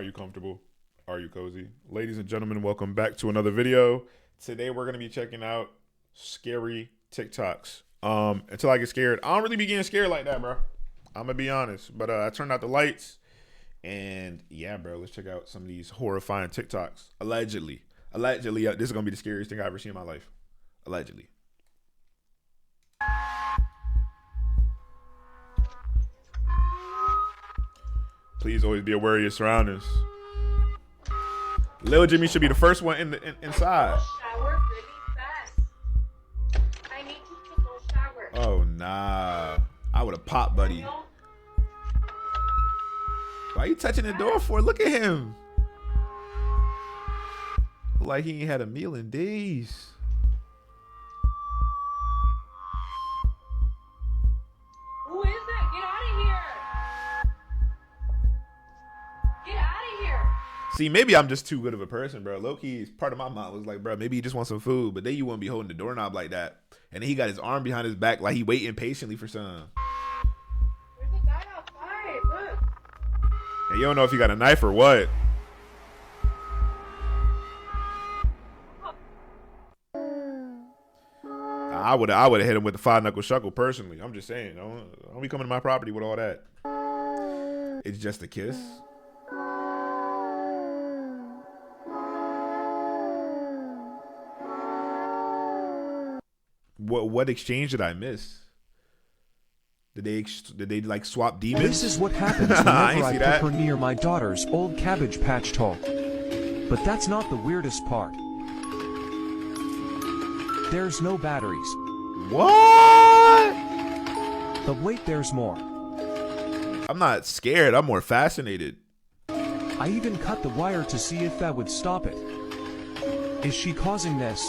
Are you comfortable? Are you cozy? Ladies and gentlemen, welcome back to another video. Today we're going to be checking out scary TikToks. Until I get scared. I don't really be getting scared like that, bro. I'm going to be honest. But I turned out the lights. And yeah, bro, let's check out some of these horrifying TikToks. Allegedly, this is going to be the scariest thing I've ever seen in my life. Allegedly. Please always be aware of your surroundings. Lil Jimmy should be the first one inside. Shower really fast. I need to go shower. Oh nah, I would have popped, buddy. Why are you touching the door for? Look at him. Like he ain't had a meal in days. Who is that? Get out of here. Get out of here. See, maybe I'm just too good of a person, bro. Low-key, part of my mind was like, bro, maybe he just wants some food, but then you wouldn't be holding the doorknob like that. And then he got his arm behind his back like he waiting patiently for some. There's a guy outside. Look. And you don't know if he got a knife or what. I would have hit him with the 5-knuckle shuckle personally. I'm just saying, don't be coming to my property with all that. It's just a kiss. What exchange did I miss? Did they like swap demons? This is what happens whenever I put her near my daughter's old Cabbage Patch toy. But that's not the weirdest part. There's no batteries. What? But wait, there's more. I'm not scared. I'm more fascinated. I even cut the wire to see if that would stop it. Is she causing this?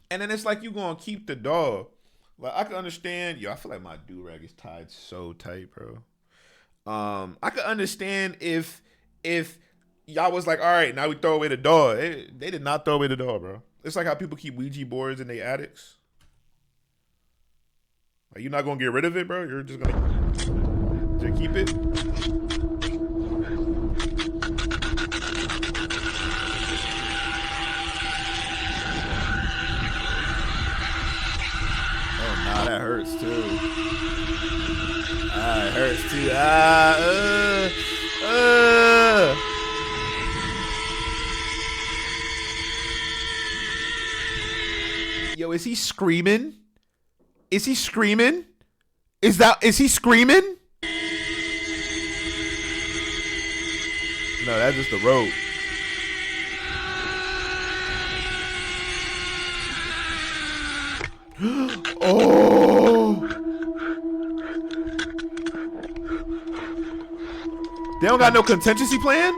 And then it's like you gonna keep the dog. Like I can understand. Yo, I feel like my do-rag is tied so tight, bro. I could understand if y'all was like, all right, now we throw away the dog. They did not throw away the dog, bro. It's like how people keep Ouija boards in their attics. Like you're not gonna get rid of it, bro. You're just gonna keep it. Ah, that hurts too. Ah, it hurts too. Yo, is he screaming? Is he screaming? Is he screaming? No, that's just the rope. Oh! They don't got no contingency plan?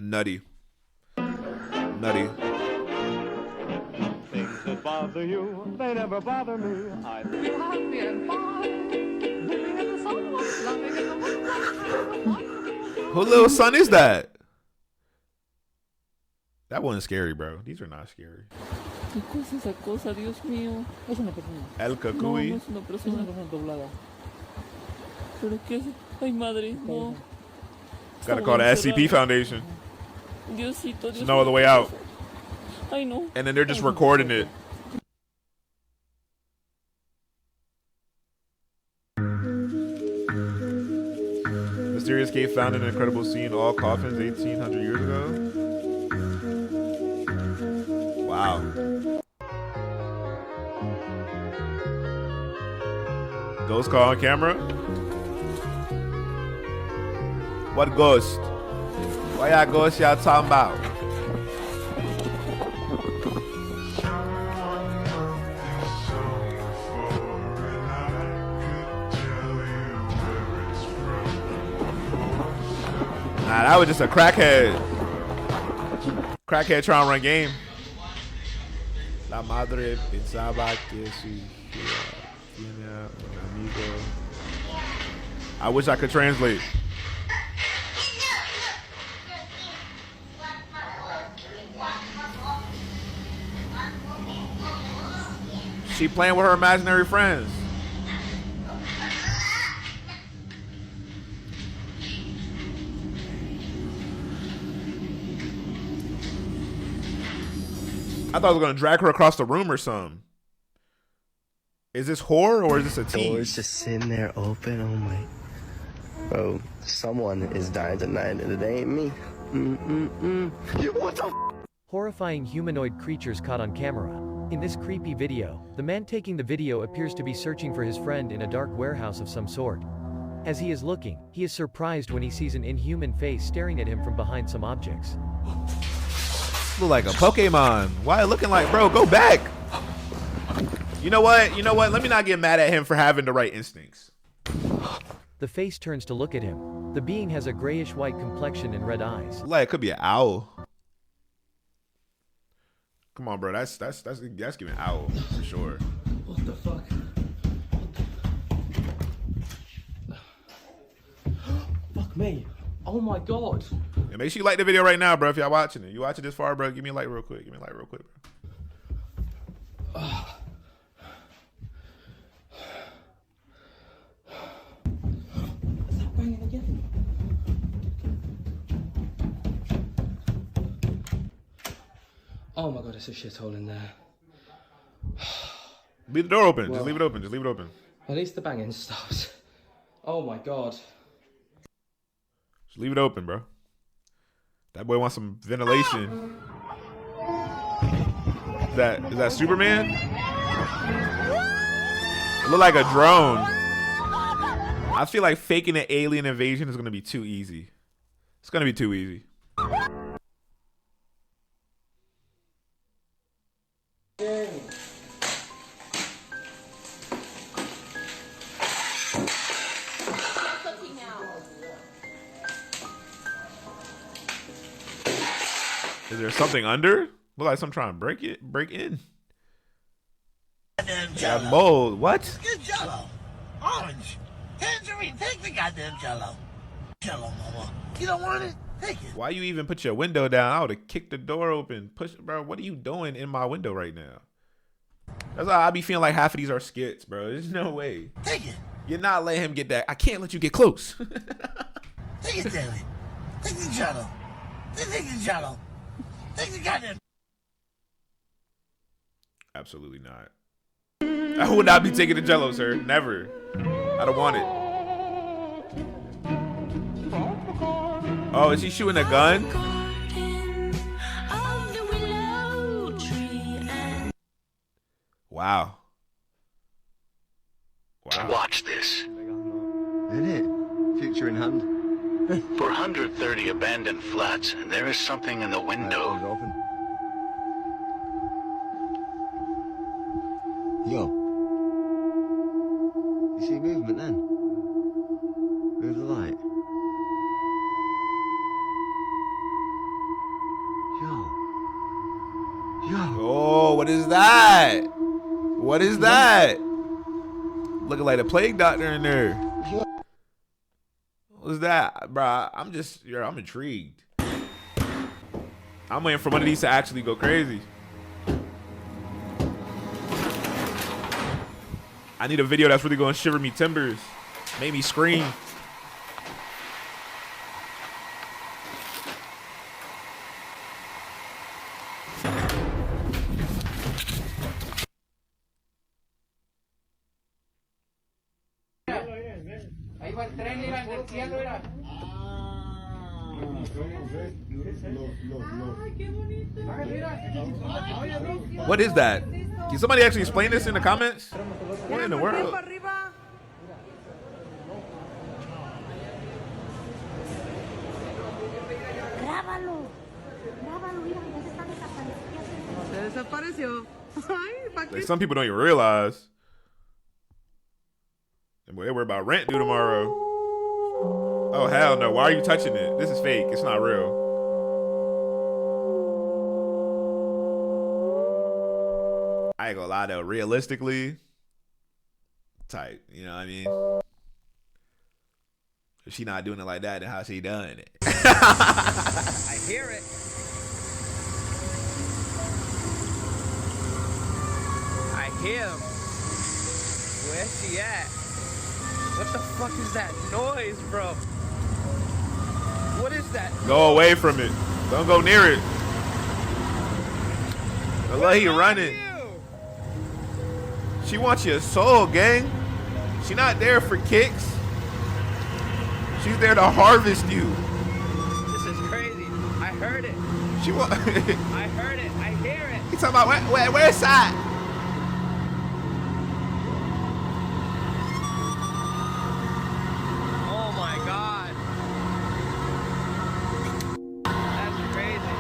Nutty. Nutty. Things that bother you, they never bother me. Who little son is that? That wasn't scary, bro. These are not scary. ¿Qué cosa es esa cosa, Dios mío? Es una persona. El No, Cucuy. no es una persona. Es una persona doblada. ¿Pero qué es? Ay, madre, no. Gotta call the SCP Foundation. Diosito, Diosito. There's no other way out. Ay, no. And then they're just recording it. Mysterious cave found in an incredible scene, all coffins 1,800 years ago. Wow. Ghost call on camera? What ghost? Why y'all ghost y'all talking about? Nah, that was just a crackhead. Crackhead trying to run game. La madre pensaba que su hija tenía un amigo I wish I could translate. She playing with her imaginary friends. I thought I was gonna drag her across the room or something. Is this horror or is this a tease? Doors just sitting there open. Oh my. Bro, someone is dying tonight and it ain't me. What the Horrifying humanoid creatures caught on camera. In this creepy video, the man taking the video appears to be searching for his friend in a dark warehouse of some sort. As he is looking, he is surprised when he sees an inhuman face staring at him from behind some objects. Look like a Pokemon. Why looking like, bro, go back. You know what? You know what? Let me not get mad at him for having the right instincts. The face turns to look at him. The being has a grayish-white complexion and red eyes. Like it could be an owl. Come on, bro. That's giving owl for sure. What the fuck? Fuck me. Oh my god. And make sure you like the video right now, bro. If y'all watching it, you watching this far, bro. Give me a like real quick. Give me a like real quick, bro. Is that banging again? Oh my god, it's a shithole in there. Leave the door open. Well, just leave it open. Just leave it open. At least the banging stops. Oh my god. Just leave it open, bro. That boy wants some ventilation. Is that Superman? It look like a drone. I feel like faking an alien invasion is gonna be too easy. It's gonna be too easy. Is there something under? Look like I'm trying to break in. Got mold. What? Good Jello. Orange. Tangerine. Take the goddamn Jello. Jello, mama. You don't want it? Take it. Why you even put your window down? I would have kicked the door open. Push, bro. What are you doing in my window right now? That's why I be feeling like half of these are skits, bro. There's no way. Take it. You're not letting him get that. I can't let you get close. Take it, David. Take the Jello. Take the Jello. Take the goddamn. Absolutely not. I would not be taking the Jello, sir. Never. I don't want it. Oh, is he shooting a gun? Wow. Wow. Watch this. Did it? Future in hand. 430 abandoned flats, and there is something in the window. Open. Yo. You see movement then? Move the light. Yo. Oh, what is that? What is that? Looking like a plague doctor in there. What's that, bro? I'm intrigued. I'm waiting for one of these to actually go crazy. I need a video that's really going to shiver me timbers. Make me scream. What is that? Can somebody actually explain this in the comments? What in the world? Like, some people don't even realize. And boy, they worry about rent due tomorrow. Oh, hell no. Why are you touching it? This is fake. It's not real. I ain't gonna lie though. Realistically, tight. You know what I mean? If she not doing it like that, then how she done it? I hear it. I hear him. Where's she at? What the fuck is that noise, bro? What is that? Go away from it. Don't go near it. The way he running. She wants your soul, gang. She not there for kicks. She's there to harvest you. This is crazy. I heard it. She want. I heard it. I hear it. You talking about where's that? Oh my god. That's crazy.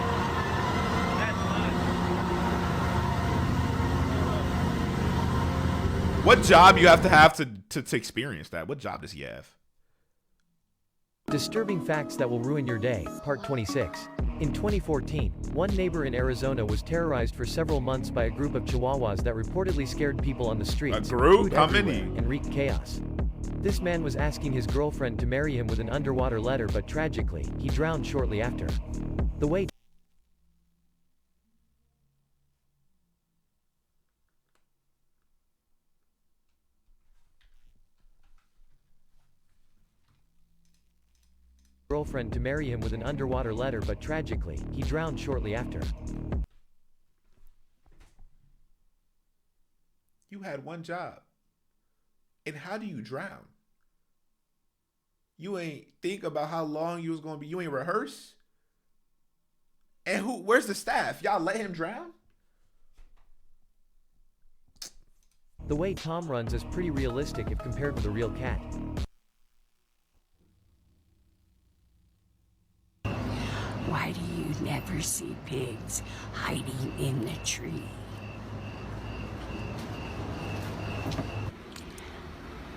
That's nuts. What job you have to experience that? What job does he have? Disturbing facts that will ruin your day, part 26. In 2014, one neighbor in Arizona was terrorized for several months by a group of chihuahuas that reportedly scared people on the streets. A group? food How everywhere, many? And wreaked chaos. This man was asking his girlfriend to marry him with an underwater letter, but tragically, he drowned shortly after. The way girlfriend to marry him with an underwater letter, but tragically, he drowned shortly after. You had one job. And how do you drown? You ain't think about how long you was gonna be. You ain't rehearse. And where's the staff? Y'all let him drown? The way Tom runs is pretty realistic if compared with a real cat. Why do you never see pigs hiding in the tree?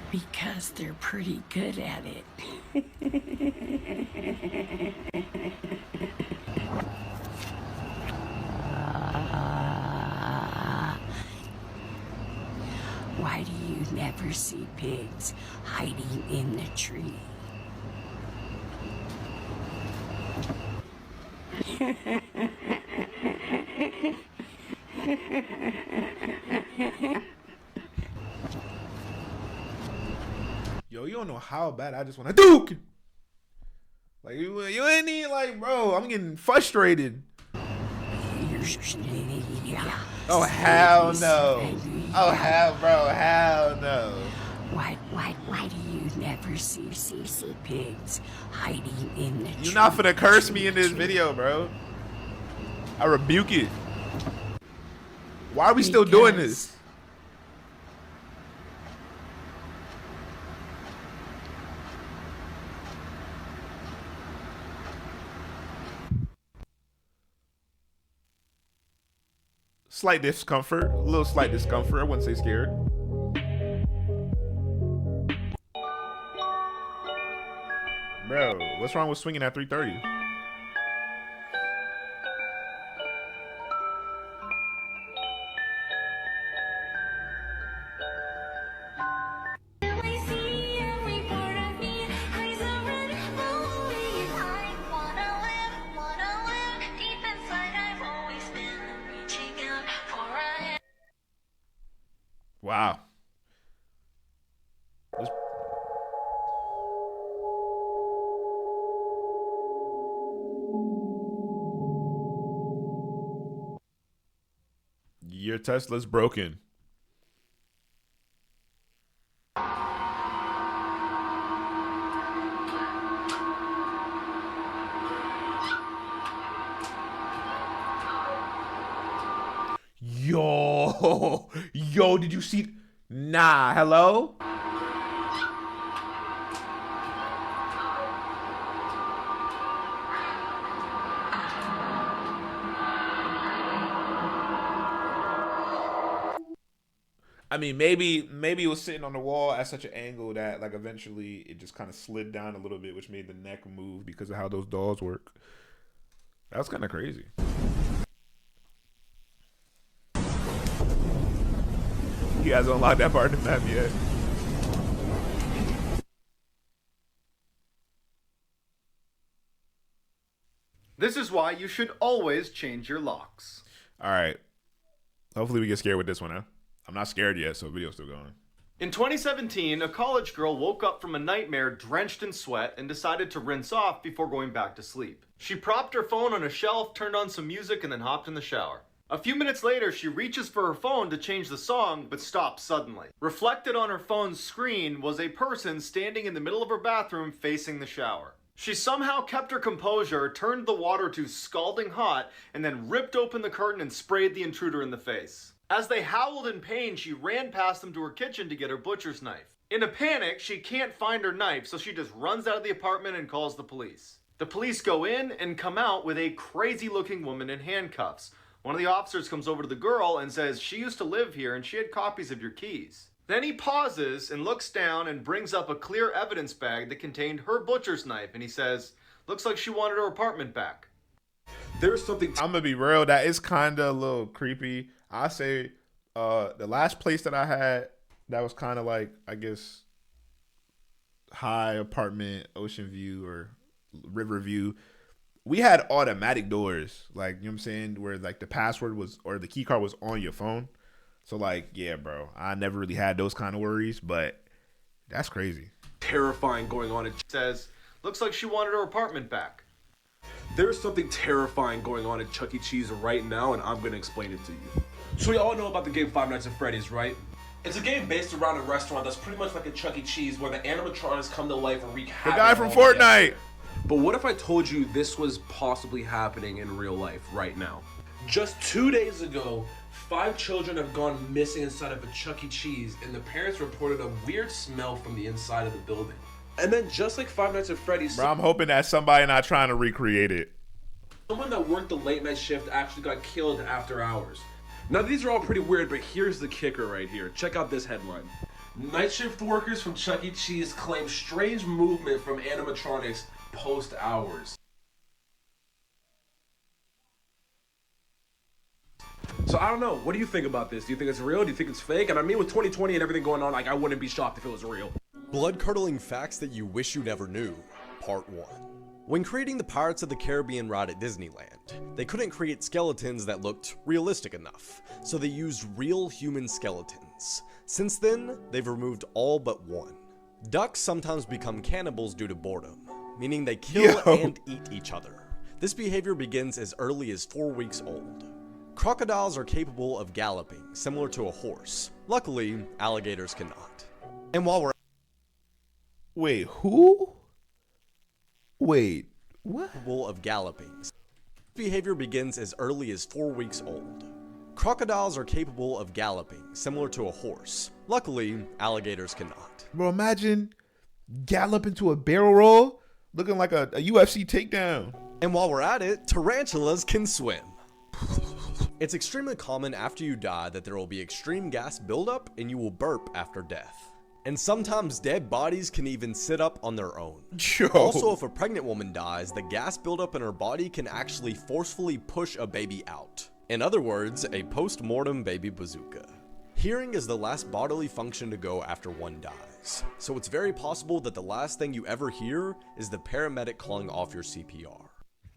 Because they're pretty good at it. Why do you never see pigs hiding in the tree? Yo, you don't know how bad I just want to duke. Like you ain't need like, bro. I'm getting frustrated. Oh hell no. Oh hell, bro. Hell no. Why do you never see pigs hiding in the tree? You're not finna curse me in this video, bro. I rebuke it. Why are we still doing this? Slight discomfort, a little slight discomfort. I wouldn't say scared. Bro, what's wrong with swinging at 3:30? Wow. Your Tesla's broken. Yo, did you see? Nah, hello? I mean, maybe it was sitting on the wall at such an angle that like eventually it just kind of slid down a little bit, which made the neck move because of how those dolls work. That was kind of crazy. You guys don't unlock that part of the map yet. This is why you should always change your locks. All right. Hopefully we get scared with this one, huh? I'm not scared yet, so the video's still going. In 2017, a college girl woke up from a nightmare drenched in sweat and decided to rinse off before going back to sleep. She propped her phone on a shelf, turned on some music, and then hopped in the shower. A few minutes later, she reaches for her phone to change the song, but stops suddenly. Reflected on her phone's screen was a person standing in the middle of her bathroom facing the shower. She somehow kept her composure, turned the water to scalding hot, and then ripped open the curtain and sprayed the intruder in the face. As they howled in pain, she ran past them to her kitchen to get her butcher's knife. In a panic, she can't find her knife, so she just runs out of the apartment and calls the police. The police go in and come out with a crazy-looking woman in handcuffs. One of the officers comes over to the girl and says she used to live here and she had copies of your keys. Then he pauses and looks down and brings up a clear evidence bag that contained her butcher's knife, and he says, looks like she wanted her apartment back. There's something... I'm gonna be real, that is kind of a little creepy. I say the last place that I had that was kind of like, I guess, high apartment, ocean view or river view, we had automatic doors, like, you know what I'm saying, where like the password was, or the key card was on your phone. So like, yeah, bro, I never really had those kind of worries, but that's crazy. Terrifying going on. It says, looks like she wanted her apartment back. There's something terrifying going on at Chuck E. Cheese right now, and I'm going to explain it to you. So we all know about the game Five Nights at Freddy's, right? It's a game based around a restaurant that's pretty much like a Chuck E. Cheese where the animatronics come to life and wreak havoc. The guy from Fortnite! But what if I told you this was possibly happening in real life right now? Just 2 days ago, 5 children have gone missing inside of a Chuck E. Cheese, and the parents reported a weird smell from the inside of the building. And then just like Five Nights at Freddy's... Bro, I'm hoping that somebody not trying to recreate it. Someone that worked the late night shift actually got killed after hours. Now these are all pretty weird, but here's the kicker right here. Check out this headline. Night shift workers from Chuck E. Cheese claim strange movement from animatronics post hours. So I don't know. What do you think about this? Do you think it's real? Do you think it's fake? And I mean, with 2020 and everything going on, like, I wouldn't be shocked if it was real. Blood-curdling facts that you wish you never knew, Part 1. When creating the Pirates of the Caribbean ride at Disneyland, they couldn't create skeletons that looked realistic enough, so they used real human skeletons. Since then, they've removed all but one. Ducks sometimes become cannibals due to boredom, meaning they kill and eat each other. This behavior begins as early as 4 weeks old. Crocodiles are capable of galloping, similar to a horse. Luckily, alligators cannot. And while we're... Wait, who? Wait, what? Capable of galloping. This behavior begins as early as 4 weeks old. Crocodiles are capable of galloping, similar to a horse. Luckily, alligators cannot. Bro, imagine gallop into a barrel roll, looking like a UFC takedown. And while we're at it, tarantulas can swim. It's extremely common after you die that there will be extreme gas buildup and you will burp after death. And sometimes dead bodies can even sit up on their own. Yo. Also, if a pregnant woman dies, the gas buildup in her body can actually forcefully push a baby out. In other words, a post-mortem baby bazooka. Hearing is the last bodily function to go after one dies. So it's very possible that the last thing you ever hear is the paramedic calling off your CPR.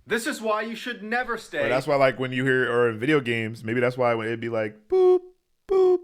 This is why you should never stay. But that's why, like, when you hear, or in video games, maybe that's why when it'd be like, boop, boop,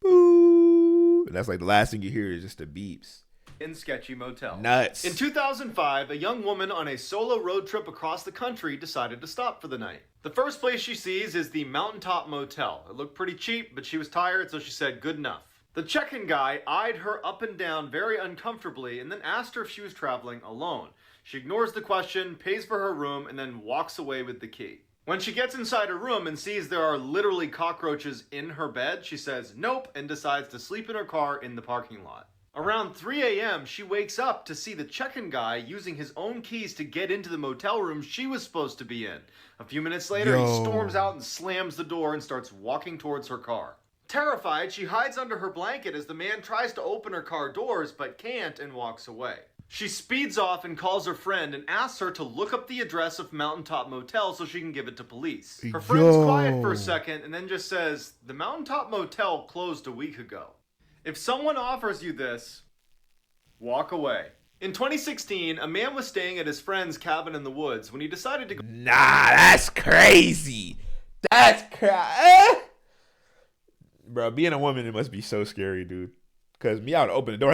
boop. And that's like the last thing you hear is just the beeps. In sketchy motels. Nuts. In 2005, a young woman on a solo road trip across the country decided to stop for the night. The first place she sees is the Mountaintop Motel. It looked pretty cheap, but she was tired, so she said good enough. The check-in guy eyed her up and down very uncomfortably and then asked her if she was traveling alone. She ignores the question, pays for her room, and then walks away with the key. When she gets inside her room and sees there are literally cockroaches in her bed, she says nope and decides to sleep in her car in the parking lot. Around 3 a.m., she wakes up to see the check-in guy using his own keys to get into the motel room she was supposed to be in. A few minutes later, he storms out and slams the door and starts walking towards her car. Terrified, she hides under her blanket as the man tries to open her car doors but can't and walks away. She speeds off and calls her friend and asks her to look up the address of Mountaintop Motel so she can give it to police. Her friend's quiet for a second and then just says, "The Mountaintop Motel closed a week ago." If someone offers you this, walk away. In 2016, a man was staying at his friend's cabin in the woods when he decided to go. Nah, that's crazy. That's crazy. Bro, being a woman, it must be so scary, dude. Because me, I would open the door.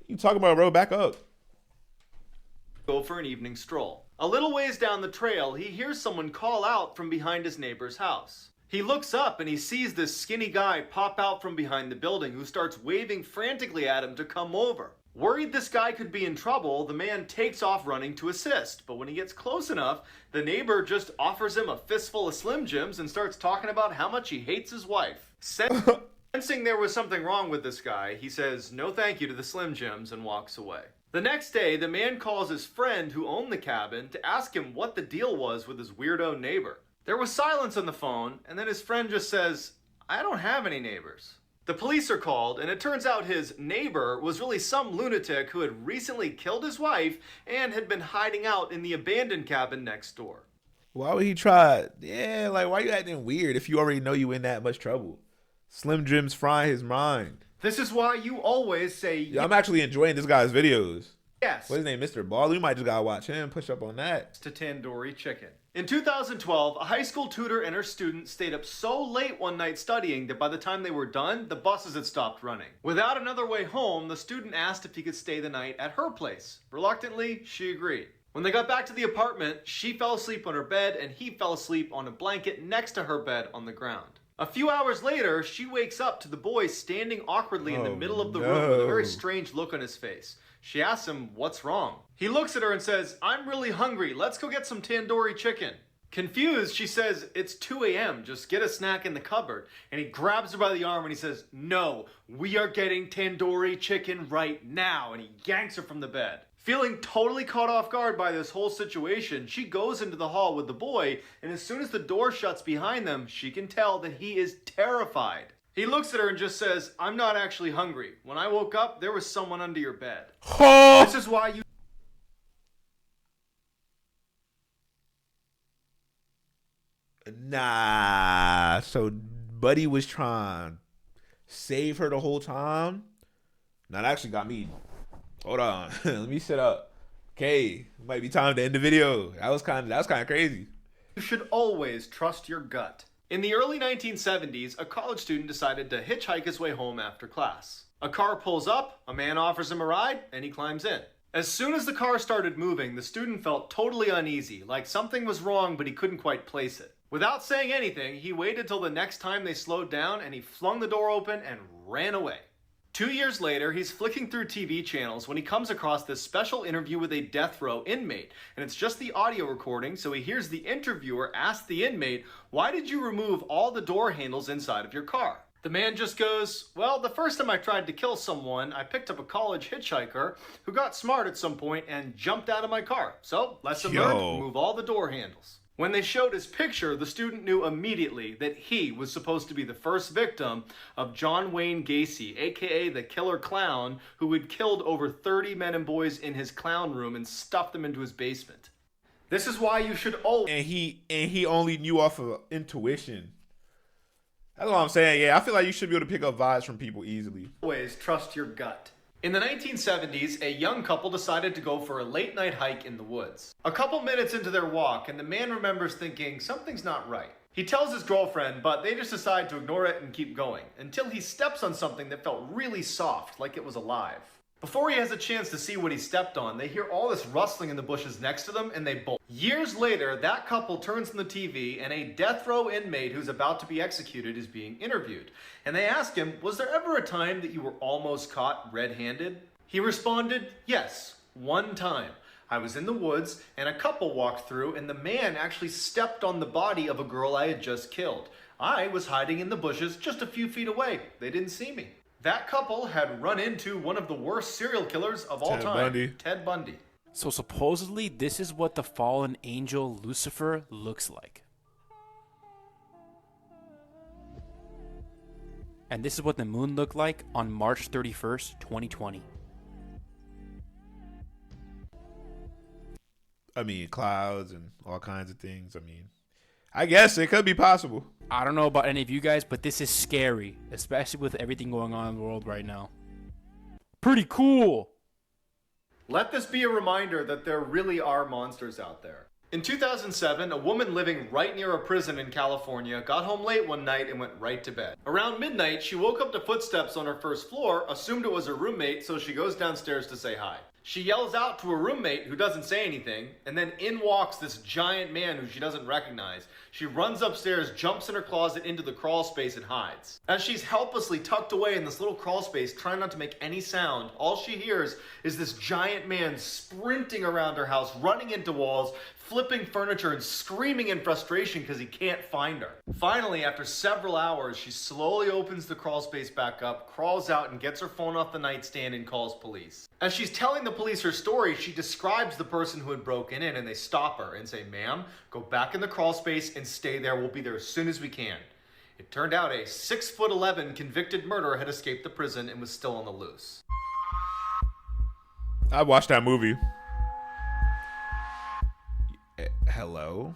You talking about, bro? Back up. Go for an evening stroll. A little ways down the trail, he hears someone call out from behind his neighbor's house. He looks up and he sees this skinny guy pop out from behind the building who starts waving frantically at him to come over. Worried this guy could be in trouble, the man takes off running to assist. But when he gets close enough, the neighbor just offers him a fistful of Slim Jims and starts talking about how much he hates his wife. Sensing there was something wrong with this guy, he says no thank you to the Slim Jims and walks away. The next day, the man calls his friend who owned the cabin to ask him what the deal was with his weirdo neighbor. There was silence on the phone, and then his friend just says, I don't have any neighbors. The police are called, and it turns out his neighbor was really some lunatic who had recently killed his wife and had been hiding out in the abandoned cabin next door. Why would he try? Yeah, like, why you acting weird if you already know you in that much trouble? Slim Jim's frying his mind. This is why you always say yes. I'm actually enjoying this guy's videos. Yes. What's his name? Mr. Ball? We might just gotta watch him push up on that. To tandoori chicken. In 2012, a high school tutor and her student stayed up so late one night studying that by the time they were done, the buses had stopped running. Without another way home, the student asked if he could stay the night at her place. Reluctantly, she agreed. When they got back to the apartment, she fell asleep on her bed and he fell asleep on a blanket next to her bed on the ground. A few hours later, she wakes up to the boy standing awkwardly in the middle of the room with a very strange look on his face. She asks him, what's wrong? He looks at her and says, I'm really hungry. Let's go get some tandoori chicken. Confused, she says, it's 2 a.m. Just get a snack in the cupboard. And he grabs her by the arm and he says, no, we are getting tandoori chicken right now. And he yanks her from the bed. Feeling totally caught off guard by this whole situation, she goes into the hall with the boy, and as soon as the door shuts behind them, she can tell that he is terrified. He looks at her and just says, I'm not actually hungry. When I woke up, there was someone under your bed. This is why you... Nah, so Buddy was trying to save her the whole time? Now that actually got me... Hold on, let me sit up. Okay, might be time to end the video. That was kind of crazy. You should always trust your gut. In the early 1970s, a college student decided to hitchhike his way home after class. A car pulls up, a man offers him a ride, and he climbs in. As soon as the car started moving, the student felt totally uneasy, like something was wrong but he couldn't quite place it. Without saying anything, he waited till the next time they slowed down and he flung the door open and ran away. 2 years later, he's flicking through TV channels when he comes across this special interview with a death row inmate. And it's just the audio recording, so he hears the interviewer ask the inmate, why did you remove all the door handles inside of your car? The man just goes, well, the first time I tried to kill someone, I picked up a college hitchhiker who got smart at some point and jumped out of my car. So, lesson learned, remove all the door handles. When they showed his picture, the student knew immediately that he was supposed to be the first victim of John Wayne Gacy, aka the killer clown, who had killed over 30 men and boys in his clown room and stuffed them into his basement. This is why you should always... And he only knew off of intuition. That's what I'm saying. Yeah, I feel like you should be able to pick up vibes from people easily. Always trust your gut. In the 1970s, a young couple decided to go for a late night hike in the woods. A couple minutes into their walk, and the man remembers thinking something's not right. He tells his girlfriend, but they just decide to ignore it and keep going, until he steps on something that felt really soft, like it was alive. Before he has a chance to see what he stepped on, they hear all this rustling in the bushes next to them, and they bolt. Years later, that couple turns on the TV, and a death row inmate who's about to be executed is being interviewed. And they ask him, was there ever a time that you were almost caught red-handed? He responded, yes, one time. I was in the woods, and a couple walked through, and the man actually stepped on the body of a girl I had just killed. I was hiding in the bushes just a few feet away. They didn't see me. That couple had run into one of the worst serial killers of all time, Ted Bundy. So supposedly, this is what the fallen angel Lucifer looks like. And this is what the moon looked like on March 31st, 2020. I mean, clouds and all kinds of things. I mean, I guess it could be possible. I don't know about any of you guys, but this is scary, especially with everything going on in the world right now. Pretty cool. Let this be a reminder that there really are monsters out there. In 2007, a woman living right near a prison in California got home late one night and went right to bed. Around midnight, she woke up to footsteps on her first floor, assumed it was her roommate, so she goes downstairs to say hi. She yells out to her roommate, who doesn't say anything, and then in walks this giant man who she doesn't recognize. She runs upstairs, jumps in her closet into the crawl space, and hides. As she's helplessly tucked away in this little crawl space, trying not to make any sound, all she hears is this giant man sprinting around her house, running into walls, flipping furniture, and screaming in frustration because he can't find her. Finally, after several hours, she slowly opens the crawl space back up, crawls out, and gets her phone off the nightstand and calls police. As she's telling the police her story, she describes the person who had broken in, and they stop her and say, "Ma'am, go back in the crawl space and stay there. We'll be there as soon as we can." It turned out a 6'11" convicted murderer had escaped the prison and was still on the loose. I watched that movie. Hello?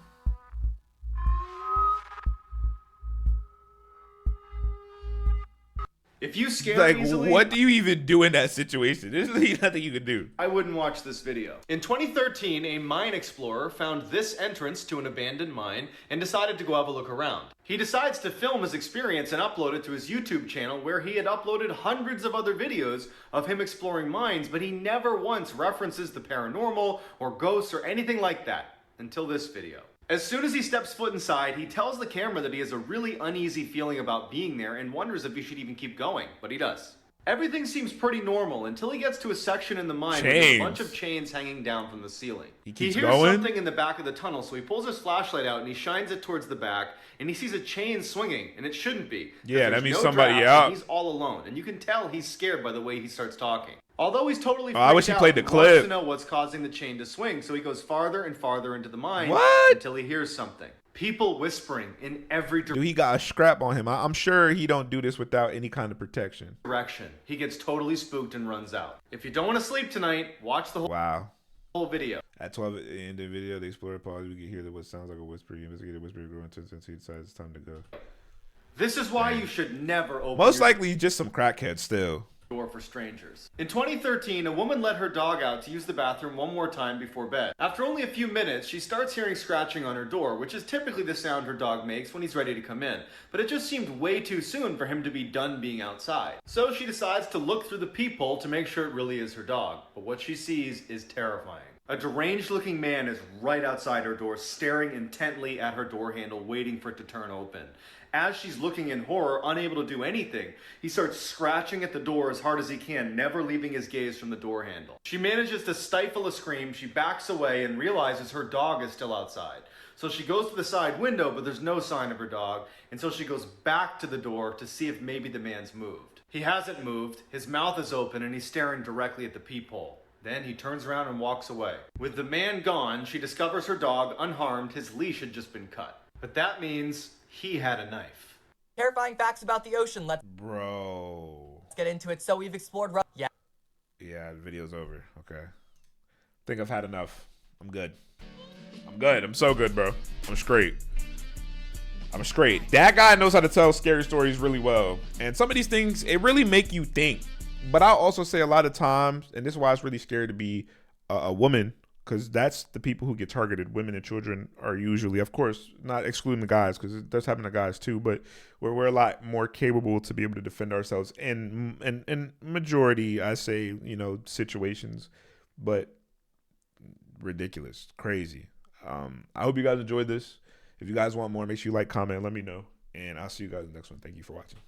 If you scare like, easily, what do you even do in that situation? There's really nothing you can do. I wouldn't watch this video. In 2013, a mine explorer found this entrance to an abandoned mine and decided to go have a look around. He decides to film his experience and upload it to his YouTube channel, where he had uploaded hundreds of other videos of him exploring mines, but he never once references the paranormal or ghosts or anything like that until this video. As soon as he steps foot inside, he tells the camera that he has a really uneasy feeling about being there and wonders if he should even keep going, but he does. Everything seems pretty normal until he gets to a section in the mine with a bunch of chains hanging down from the ceiling. He hears something in the back of the tunnel, so he pulls his flashlight out and he shines it towards the back, and he sees a chain swinging, and it shouldn't be. Yeah, that means somebody out. He's all alone, and you can tell he's scared by the way he starts talking. Although he's totally freaked I wish he played the clip. He wants to know what's causing the chain to swing, so he goes farther and farther into the mine until he hears something. People whispering in every Dude, he got a scrap on him. I'm sure he don't do this without any kind of protection. direction. He gets totally spooked and runs out. If you don't want to sleep tonight, watch the whole video. At 12 in the video, the explorer paused. We can hear what sounds like a whisper. He investigated the whisper, grew intense, and he decides it's time to go. This is why you should never open Most your likely just some crackhead still. door for strangers. In 2013, a woman let her dog out to use the bathroom one more time before bed. After only a few minutes, she starts hearing scratching on her door, which is typically the sound her dog makes when he's ready to come in. But it just seemed way too soon for him to be done being outside. So she decides to look through the peephole to make sure it really is her dog. But what she sees is terrifying. A deranged-looking man is right outside her door, staring intently at her door handle, waiting for it to turn open. As she's looking in horror, unable to do anything, he starts scratching at the door as hard as he can, never leaving his gaze from the door handle. She manages to stifle a scream, she backs away and realizes her dog is still outside. So she goes to the side window, but there's no sign of her dog, and so she goes back to the door to see if maybe the man's moved. He hasn't moved, his mouth is open, and he's staring directly at the peephole. Then he turns around and walks away. With the man gone, she discovers her dog unharmed, his leash had just been cut. But that means he had a knife. Terrifying facts about the ocean. Let's get into it. So we've explored. Yeah, the video's over. Okay. Think I've had enough. I'm good. I'm so good, bro. I'm straight. That guy knows how to tell scary stories really well. And some of these things, it really make you think. But I'll also say a lot of times, and this is why it's really scary to be a woman, because that's the people who get targeted. Women and children are usually, of course, not excluding the guys, because it does happen to guys too, but we're a lot more capable to be able to defend ourselves in majority, I say, situations, but ridiculous, crazy. I hope you guys enjoyed this. If you guys want more, make sure you like, comment, and let me know, and I'll see you guys in the next one. Thank you for watching.